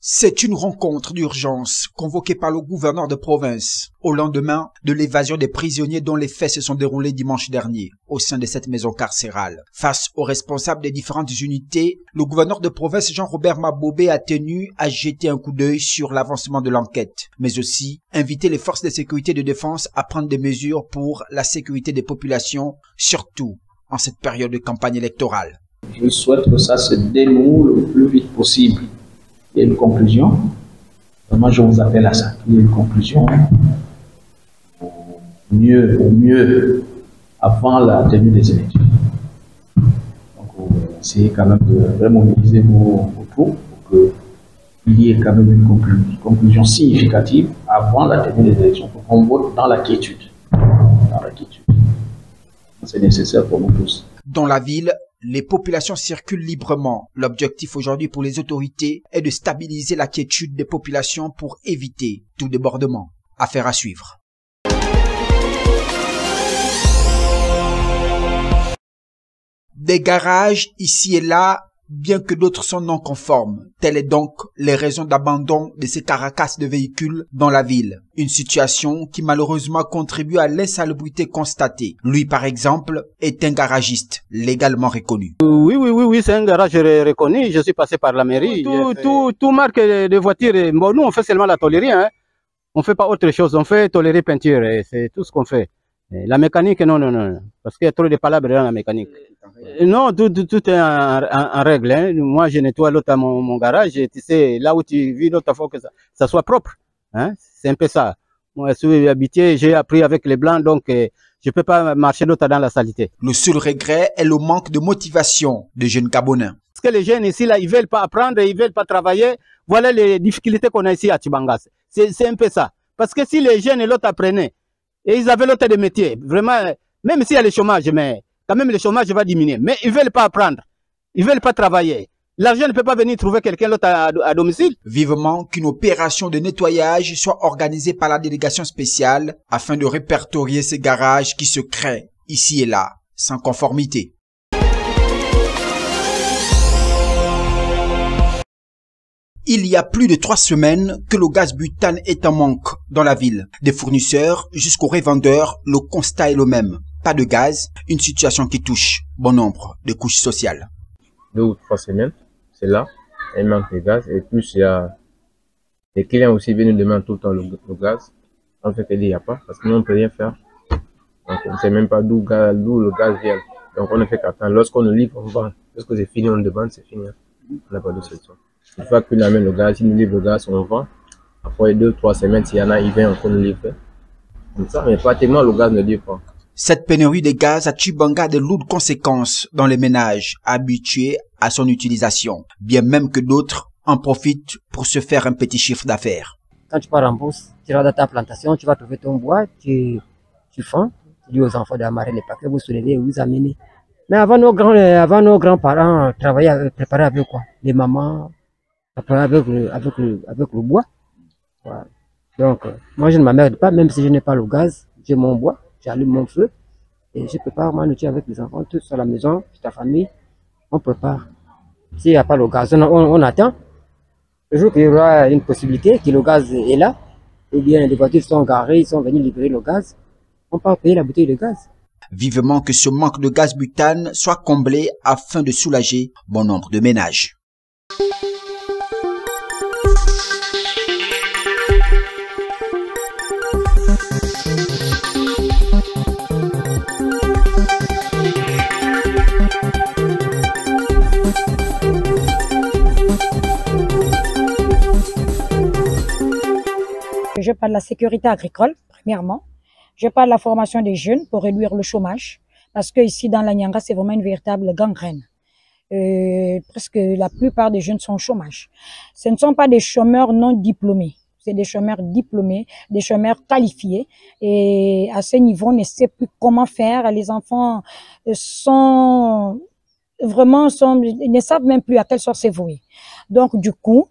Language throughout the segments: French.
C'est une rencontre d'urgence convoquée par le gouverneur de province au lendemain de l'évasion des prisonniers dont les faits se sont déroulés dimanche dernier au sein de cette maison carcérale. Face aux responsables des différentes unités, le gouverneur de province Jean-Robert Mabobé a tenu à jeter un coup d'œil sur l'avancement de l'enquête, mais aussi inviter les forces de sécurité et de défense à prendre des mesures pour la sécurité des populations, surtout en cette période de campagne électorale. Je souhaite que ça se dénoue le plus vite possible. Il y a une conclusion. Moi, je vous appelle à ça. Il y a une conclusion. Au mieux, avant la tenue des élections. Donc, essayez quand même de remobiliser vos troupes pour qu'il y ait quand même une conclusion significative avant la tenue des élections, pour qu'on vote dans la quiétude. C'est nécessaire pour nous tous. Dans la ville, les populations circulent librement. L'objectif aujourd'hui pour les autorités est de stabiliser la quiétude des populations pour éviter tout débordement. Affaire à suivre. Des garages ici et là, bien que d'autres sont non conformes. Telles sont donc les raisons d'abandon de ces carcasses de véhicules dans la ville. Une situation qui malheureusement contribue à l'insalubrité constatée. Lui, par exemple, est un garagiste légalement reconnu. Oui, c'est un garage reconnu. Je suis passé par la mairie. Tout marque de voiture. Bon, nous, on fait seulement la tôlerie. Hein. On ne fait pas autre chose. On fait tôlerie peinture. C'est tout ce qu'on fait. La mécanique, non. Parce qu'il y a trop de palabres dans la mécanique. Non, tout est en règle. Hein. Moi, je nettoie l'autre mon garage. Et tu sais, là où tu vis, l'autre, il faut que ça soit propre. Hein. C'est un peu ça. Moi, je suis habitué, j'ai appris avec les Blancs, donc je ne peux pas marcher l'autre dans la saleté. Le seul regret est le manque de motivation des jeunes Gabonais. Parce que les jeunes ici, là, ils ne veulent pas apprendre, ils ne veulent pas travailler. Voilà les difficultés qu'on a ici à Tibangas. C'est un peu ça. Parce que si les jeunes et l'autre apprenaient, et ils avaient l'autre des métiers, vraiment, même s'il y a le chômage, mais quand même le chômage va diminuer. Mais ils ne veulent pas apprendre, ils ne veulent pas travailler. L'argent ne peut pas venir trouver quelqu'un d'autre à domicile. Vivement qu'une opération de nettoyage soit organisée par la délégation spéciale afin de répertorier ces garages qui se créent ici et là, sans conformité. Il y a plus de 3 semaines que le gaz butane est en manque dans la ville. Des fournisseurs jusqu'aux revendeurs, le constat est le même. Pas de gaz, une situation qui touche bon nombre de couches sociales. 2 ou 3 semaines, c'est là, il manque de gaz. Et plus il y a les clients aussi viennent nous demander tout le temps le gaz. On fait qu'il n'y a pas, parce que nous on ne peut rien faire. Donc on ne sait même pas d'où le gaz vient. Donc on ne fait qu'attendre. Lorsqu'on nous livre, on vend. Lorsque c'est fini, on demande, c'est fini. On n'a pas de solution. Une fois qu'il amène le gaz, il nous livre le gaz, on vend. Après 2 ou 3 semaines, s'il y en a, il vient encore nous livrer. Comme ça, mais pratiquement le gaz ne livre pas. Cette pénurie de gaz à Tchibanga a de lourdes conséquences dans les ménages habitués à son utilisation, bien même que d'autres en profitent pour se faire un petit chiffre d'affaires. Quand tu pars en bourse, tu vas dans ta plantation, tu vas trouver ton bois, tu fends, tu dis aux enfants d'amarrer les paquets, vous soulevez et vous amenez. Mais avant nos grands-parents préparaient avec quoi? Les mamans préparaient avec le bois. Voilà. Donc, moi je ne m'emmerde pas, même si je n'ai pas le gaz, j'ai mon bois. J'allume mon feu et je prépare ma nourriture avec les enfants, tous à la maison, toute la famille, on prépare. S'il n'y a pas le gaz, on attend. Le jour qu'il y aura une possibilité, que le gaz est là, ou bien les voitures sont garées, ils sont venus libérer le gaz, on peut payer la bouteille de gaz. Vivement que ce manque de gaz butane soit comblé afin de soulager bon nombre de ménages. Je parle de la sécurité agricole, premièrement. Je parle de la formation des jeunes pour réduire le chômage. Parce que ici, dans la Nyanga, c'est vraiment une véritable gangrène. Presque la plupart des jeunes sont au chômage. Ce ne sont pas des chômeurs non diplômés. C'est des chômeurs diplômés, des chômeurs qualifiés. Et à ce niveau, on ne sait plus comment faire. Les enfants ils ne savent même plus à quelle sorte se vouer. Donc, du coup,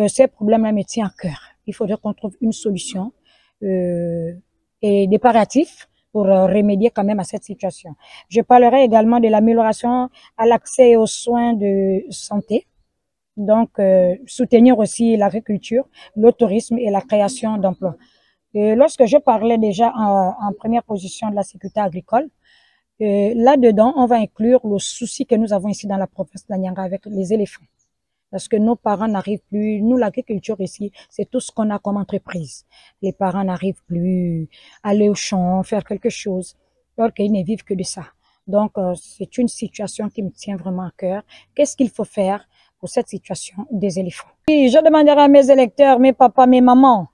ces problèmes-là me tiennent à cœur. Il faudrait qu'on trouve une solution et des palliatifs pour remédier quand même à cette situation. Je parlerai également de l'amélioration à l'accès aux soins de santé. Donc, soutenir aussi l'agriculture, le tourisme et la création d'emplois. Lorsque je parlais déjà en première position de la sécurité agricole, là-dedans, on va inclure le souci que nous avons ici dans la province de la Nyanga avec les éléphants. Parce que nos parents n'arrivent plus, nous l'agriculture ici, c'est tout ce qu'on a comme entreprise. Les parents n'arrivent plus à aller au champ, faire quelque chose, alors qu'ils ne vivent que de ça. Donc, c'est une situation qui me tient vraiment à cœur. Qu'est-ce qu'il faut faire pour cette situation des éléphants? Oui, je demanderai à mes électeurs, mes papas, mes mamans,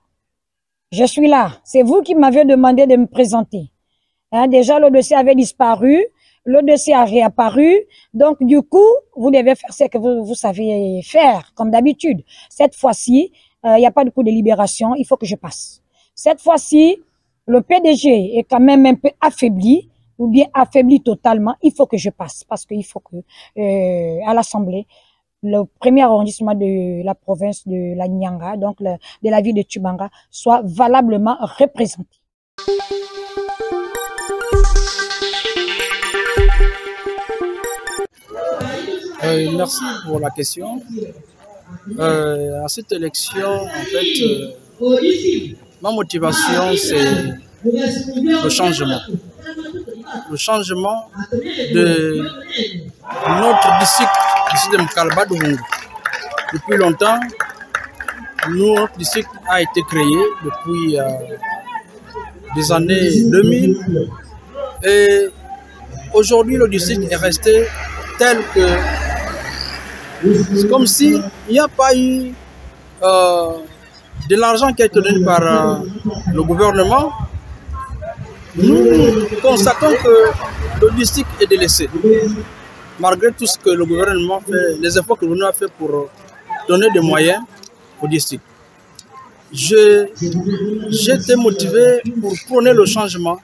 je suis là. C'est vous qui m'avez demandé de me présenter. Hein, déjà, le dossier avait disparu, le dossier a réapparu. Donc, du coup, vous devez faire ce que vous savez faire, comme d'habitude. Cette fois-ci, il n'y a pas de coup de libération, il faut que je passe. Cette fois-ci, le PDG est quand même un peu affaibli, ou bien affaibli totalement, il faut que je passe. Parce qu'il faut que, à l'Assemblée, le premier arrondissement de la province de la Nyanga, donc de la ville de Tubanga, soit valablement représenté. Merci pour la question. À cette élection, en fait, ma motivation, c'est le changement. Le changement de notre district de Mkalba de Mungu. Depuis longtemps, notre district a été créé depuis des années 2000 et aujourd'hui le district est resté tel que c'est comme s'il n'y a pas eu de l'argent qui a été donné par le gouvernement. Nous constatons que le district est délaissé. Malgré tout ce que le gouvernement fait, les efforts que le gouvernement a fait pour donner des moyens au district. J'ai été motivé pour prôner le changement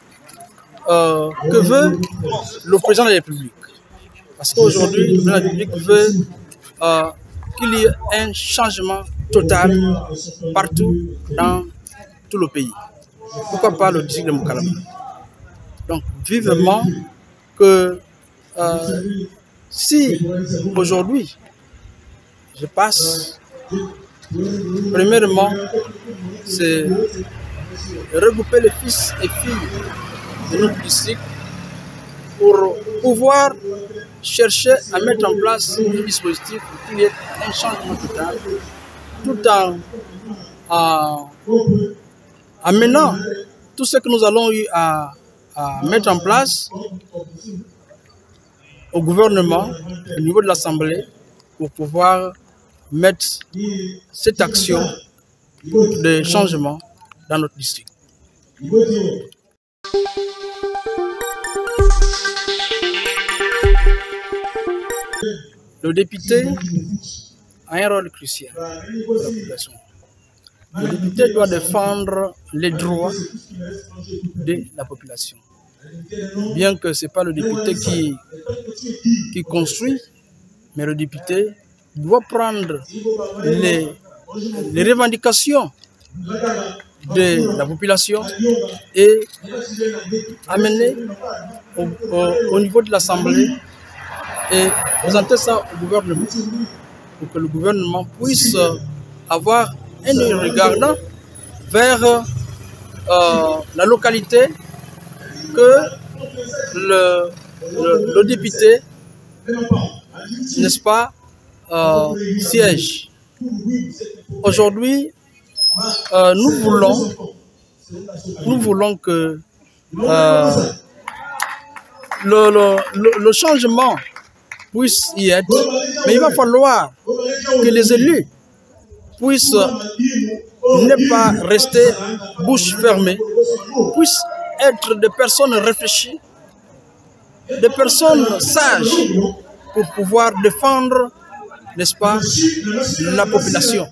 que veut le président de la République. Parce qu'aujourd'hui, le président de la République veut qu'il y ait un changement total partout dans tout le pays. Pourquoi pas le district de Mkalaba? Donc, vivement que si aujourd'hui je passe, premièrement, c'est regrouper les fils et filles de notre district pour pouvoir chercher à mettre en place un dispositif pour qu'il y ait un changement total, tout en amenant tout ce que nous allons eu à mettre en place au gouvernement, au niveau de l'Assemblée, pour pouvoir mettre cette action de changement dans notre district. Le député a un rôle crucial pour la population. Le député doit défendre les droits de la population. Bien que ce n'est pas le député qui construit, mais le député doit prendre les revendications de la population et amener au niveau de l'Assemblée et présenter ça au gouvernement pour que le gouvernement puisse avoir un œil regardant vers la localité que le député, n'est-ce pas, siège. Aujourd'hui, nous voulons que le changement puisse y être, mais il va falloir que les élus puissent ne pas rester bouche fermée, puissent être des personnes réfléchies, des personnes sages pour pouvoir défendre, n'est-ce pas, la population.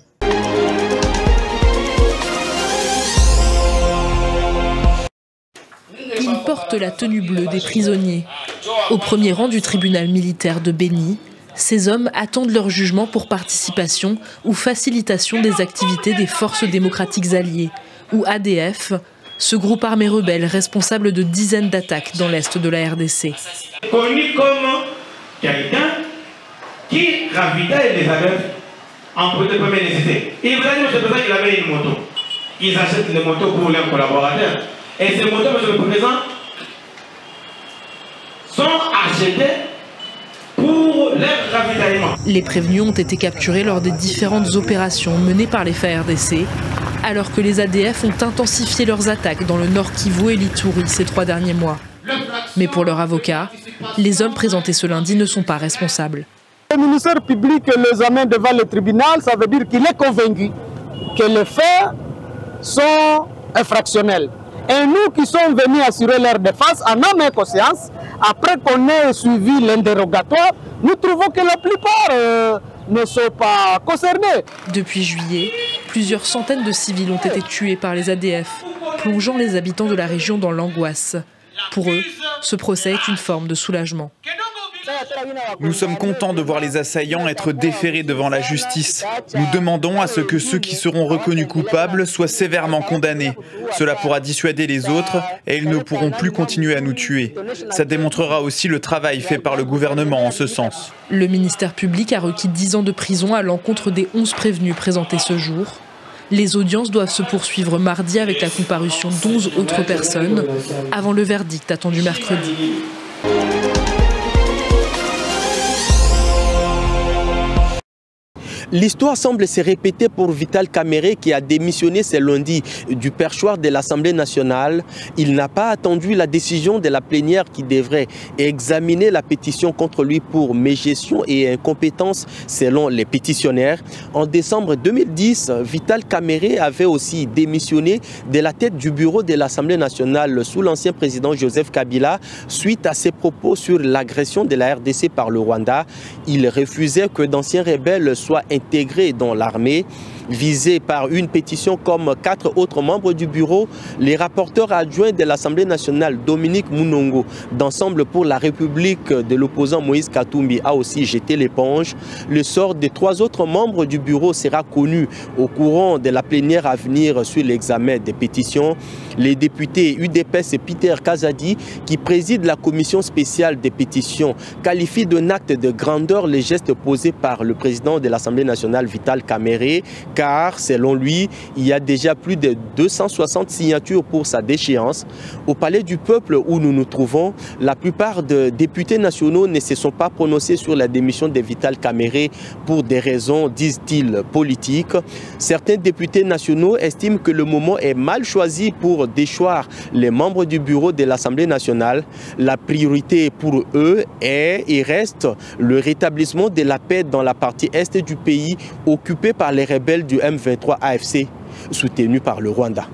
Ils portent la tenue bleue des prisonniers. Au premier rang du tribunal militaire de Béni, ces hommes attendent leur jugement pour participation ou facilitation des activités des forces démocratiques alliées, ou ADF, ce groupe armé rebelle responsable de dizaines d'attaques dans l'est de la RDC. Connu comme quelqu'un qui ravitaille les ADF en produit de première nécessité. Et vous avez dit, M. le Président, qu'il avait une moto. Ils achètent les motos pour leurs collaborateurs. Et ces motos, M. le Président, sont achetées pour leur ravitaillement. Les prévenus ont été capturés lors des différentes opérations menées par les FARDC, alors que les ADF ont intensifié leurs attaques dans le Nord Kivu et l'Ituri ces 3 derniers mois. Mais pour leur avocat, les hommes présentés ce lundi ne sont pas responsables. Le ministère public les amène devant le tribunal, ça veut dire qu'il est convaincu que les faits sont infractionnels. Et nous qui sommes venus assurer leur défense en âme et conscience, après qu'on ait suivi l'interrogatoire, nous trouvons que la plupart ne sont pas concernés. Depuis juillet, plusieurs centaines de civils ont été tués par les ADF, plongeant les habitants de la région dans l'angoisse. Pour eux, ce procès est une forme de soulagement. Nous sommes contents de voir les assaillants être déférés devant la justice. Nous demandons à ce que ceux qui seront reconnus coupables soient sévèrement condamnés. Cela pourra dissuader les autres et ils ne pourront plus continuer à nous tuer. Ça démontrera aussi le travail fait par le gouvernement en ce sens. Le ministère public a requis 10 ans de prison à l'encontre des 11 prévenus présentés ce jour. Les audiences doivent se poursuivre mardi avec la comparution d'11 autres personnes avant le verdict attendu mercredi. L'histoire semble se répéter pour Vital Kamerhe qui a démissionné ce lundi du perchoir de l'Assemblée nationale. Il n'a pas attendu la décision de la plénière qui devrait examiner la pétition contre lui pour mégestion et incompétence selon les pétitionnaires. En décembre 2010, Vital Kamerhe avait aussi démissionné de la tête du bureau de l'Assemblée nationale sous l'ancien président Joseph Kabila suite à ses propos sur l'agression de la RDC par le Rwanda. Il refusait que d'anciens rebelles soient intégrés dans l'armée. Visé par une pétition comme 4 autres membres du bureau, les rapporteurs adjoints de l'Assemblée nationale, Dominique Munongo, d'Ensemble pour la République de l'opposant Moïse Katumbi, a aussi jeté l'éponge. Le sort des 3 autres membres du bureau sera connu au courant de la plénière à venir sur l'examen des pétitions. Les députés UDPS et Peter Kazadi, qui préside la commission spéciale des pétitions, qualifient d'un acte de grandeur les gestes posés par le président de l'Assemblée nationale, Vital Kamerhe, car, selon lui, il y a déjà plus de 260 signatures pour sa déchéance. Au Palais du Peuple où nous nous trouvons, la plupart des députés nationaux ne se sont pas prononcés sur la démission de Vital Kamerhe pour des raisons, disent-ils, politiques. Certains députés nationaux estiment que le moment est mal choisi pour déchoir les membres du bureau de l'Assemblée nationale. La priorité pour eux est et reste le rétablissement de la paix dans la partie est du pays occupée par les rebelles du M23 AFC, soutenu par le Rwanda.